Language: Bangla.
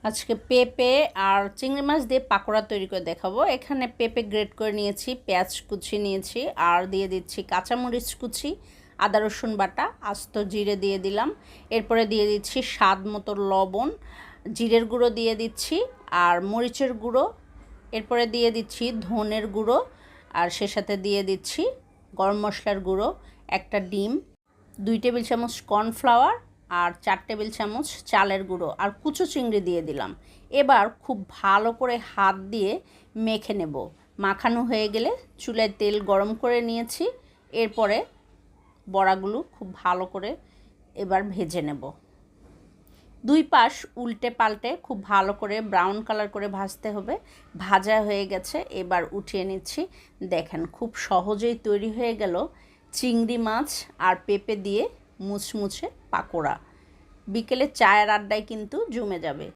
আজকে পেঁপে আর চিংড়ি মাছ দিয়ে পাকোড়া তৈরি করে দেখাবো। এখানে পেঁপে গ্রেট করে নিয়েছি, পেঁয়াজ কুচি নিয়েছি, আর দিয়ে দিচ্ছি কাঁচামরিচ কুচি, আদা রসুন বাটা, আস্ত জিরে দিয়ে দিলাম। এরপরে দিয়ে দিচ্ছি স্বাদ মতো লবণ, জিরের গুঁড়ো দিয়ে দিচ্ছি আর মরিচের গুঁড়ো। এরপরে দিয়ে দিচ্ছি ধনের গুঁড়ো, আর সে সাথে দিয়ে দিচ্ছি গরম মশলার গুঁড়ো, একটা ডিম, 2 টেবিল চামচ কর্নফ্লাওয়ার আর 4 টেবিল চামচ চালের গুঁড়ো, আর কুচো চিংড়ি দিয়ে দিলাম। এবার খুব ভালো করে হাত দিয়ে মেখে নেব। মাখানো হয়ে গেলে চুলায় তেল গরম করে নিয়েছি। এরপরে বড়াগুলো খুব ভালো করে এবার ভেজে নেব। 2 পাশ উল্টে পাল্টে খুব ভালো করে ব্রাউন কালার করে ভাজতে হবে। ভাজা হয়ে গেছে, এবার উঠিয়ে নিচ্ছি। দেখেন খুব সহজেই তৈরি হয়ে গেল চিংড়ি মাছ আর পেঁপে দিয়ে মুচমুচে পাকোড়া। বিকেলে চায়ের আড্ডায় কিন্তু জমে যাবে।